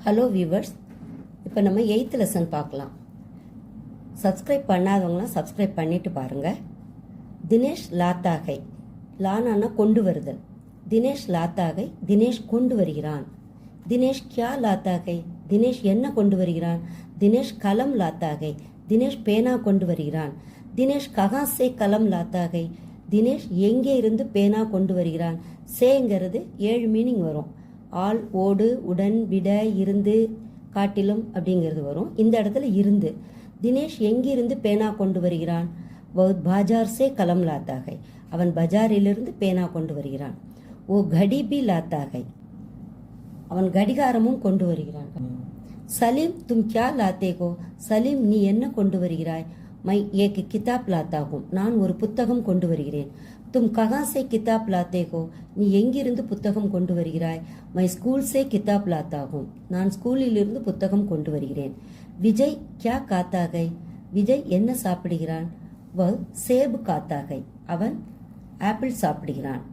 Hello viewers, இப்போ நம்ம 8th lesson பார்க்கலாம். சப்ஸ்கிரைப் பண்ணாதவங்களாம் சப்ஸ்கிரைப் பண்ணிட்டு பாருங்கள். தினேஷ் லாத்தாகை, லானா கொண்டு வருதல். தினேஷ் லாத்தாகை, தினேஷ் கொண்டு வருகிறான். தினேஷ் கியா லாத்தாகை, தினேஷ் என்ன கொண்டு வருகிறான். தினேஷ் கலம் லாத்தாகை, தினேஷ் பேனா கொண்டு வருகிறான். தினேஷ் ககா சே கலம் லாத்தாகை, தினேஷ் எங்கே இருந்து பேனா கொண்டு வருகிறான். சேங்கிறது 7 மீனிங் வரும். ஆள், ஓடு, உடன், விட, இருந்து, காட்டிலும் அப்படிங்கிறது வரும். இந்த இடத்துல இருந்து. தினேஷ் எங்கிருந்து பேனா கொண்டு வருகிறான். பாஜார் சே கலம் லாத்தாகை, அவன் பஜாரிலிருந்து பேனா கொண்டு வருகிறான். ஓ கடி பி லாத்தாகை, அவன் கடிகாரமும் கொண்டு வருகிறான். சலீம் தும் கியா லாத்தேகோ, சலீம் நீ என்ன கொண்டு வருகிறாய். மை ஏக் கிதாப் லாத்தாகும், நான் ஒரு புத்தகம் கொண்டு வருகிறேன். தும் ககா சே கிதாப் லாத்தேகோ, நீ எங்கிருந்து புத்தகம் கொண்டு வருகிறாய். மை ஸ்கூல் சே கிதாப் லாத்தாகும், நான் ஸ்கூலிலிருந்து புத்தகம் கொண்டு வருகிறேன். விஜய் கியா காத்தாகை, விஜய் என்ன சாப்பிடுகிறான். வ சேபு காத்தாகை, அவன் ஆப்பிள் சாப்பிடுகிறான்.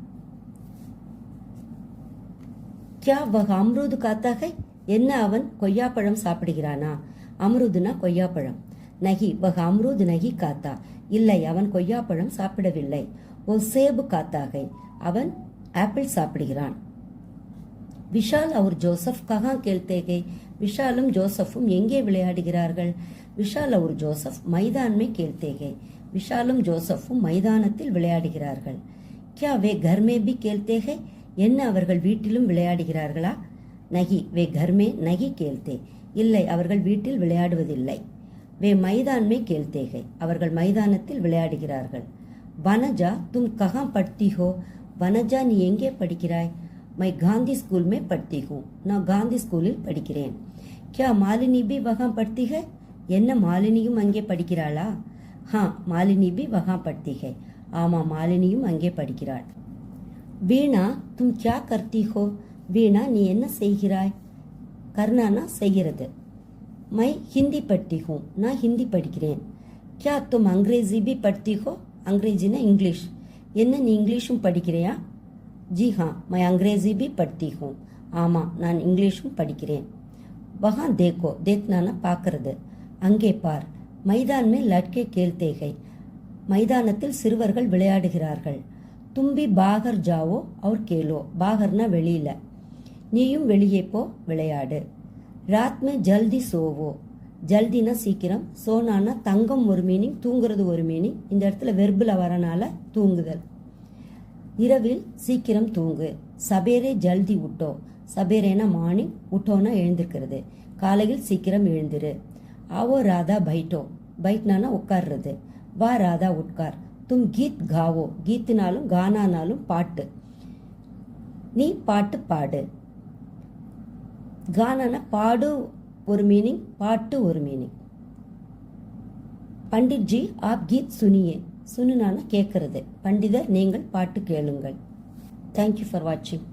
கியா வக அம்ரூது காத்தாகை, என்ன அவன் கொய்யாப்பழம் சாப்பிடுகிறானா. அம்ருதுனா கொய்யாப்பழம். நகி வக அம்ரூது நகி காத்தா, இல்லை அவன் கொய்யாப்பழம் சாப்பிடவில்லை. ஓ சேபு காத்தாகை, அவன் ஆப்பிள் சாப்பிடுகிறான். விஷால் அவர் ஜோசப் கஹா கேள்தேகை, விஷாலும் ஜோசப்பும் எங்கே விளையாடுகிறார்கள். விஷால் அவர் ஜோசப் மைதான்மே கேள்தேகை, விஷாலும் ஜோசப்பும் மைதானத்தில் விளையாடுகிறார்கள். கியா வே கர்மே பி கேள்தேகை, என்ன அவர்கள் வீட்டிலும் விளையாடுகிறார்களா. நகி வே கர்மே நகி கேள்தே, இல்லை அவர்கள் வீட்டில் விளையாடுவதில்லை. வே மைதான்மே கேள்தேகை, அவர்கள் மைதானத்தில் விளையாடுகிறார்கள். வனஜா தும் கஹா படுத்தி ஹோ, வனஜா நீ எங்கே படிக்கிறாய். மை காந்தி ஸ்கூல் மே படுத்தி ஹூ, நான் காந்தி ஸ்கூலில் படிக்கிறேன். கியா மாலினி பி வகா படுத்தி ஹை, என்ன மாலினியும் அங்கே படிக்கிறாளா. ஹா மாலினி பி வகா படுத்தி ஹை, ஆமா மாலினியும் அங்கே படிக்கிறாள். வீணா தும் கியா கர்த்தி ஹோ, வீணா நீ என்ன செய்கிறாய். கர்ணானா செய்கிறது. மை ஹிந்தி படுத்தி ஹூ, நான் ஹிந்தி படிக்கிறேன். கியா தும் அங்கிரேஜி பி படுத்தி ஹோ, அங்கிரேஜினா இங்கிலீஷ், என்ன நீ இங்கிலீஷும் படிக்கிறியா. ஜி ஹா மை அங்கிரேஜி பி படுத்தி ஹூ, ஆமாம் நான் இங்கிலீஷும் படிக்கிறேன். வஹா தேக்கோ, தேக்னானா பார்க்கறது, அங்கே பார். மைதான் மே லட்கே கேள்தேகை, மைதானத்தில் சிறுவர்கள் விளையாடுகிறார்கள். தும்பி பாகர் ஜாவோ அவர் கேளோ, பாகர்னா வெளியில, நீயும் வெளியே போ விளையாடு. ராத் மே ஜல்தி சோவோ, ஜல்தினா சீக்கிரம், சோனானா தங்கம் ஒரு மீனிங், தூங்குறது ஒரு மீனிங். இந்த இடத்துல வெர்பில் வரனால தூங்குதல். இரவில் சீக்கிரம் தூங்கு. சபேரே ஜல்தி உட்டோ, சபேரேனா மார்னிங், உட்டோனா எழுந்திருக்கிறது, காலையில் சீக்கிரம் எழுந்திரு. ஆவோ ராதா பைட்டோ, பைட்னானா உட்கார்றது, வா ராதா உட்கார். தும் கீத் காவோ, கீத்தினாலும் கானானாலும் பாட்டு, நீ பாட்டு பாடு. கானானா பாடு ஒரு மீனிங், பாட்டு ஒரு மீனிங். பண்டிட் ஜி ஆப் கீத் சுனியே, சுனுனான கேட்கறது, பண்டிதர் நீங்கள் பாட்டு கேளுங்கள். தேங்க்யூ ஃபார் வாட்சிங்.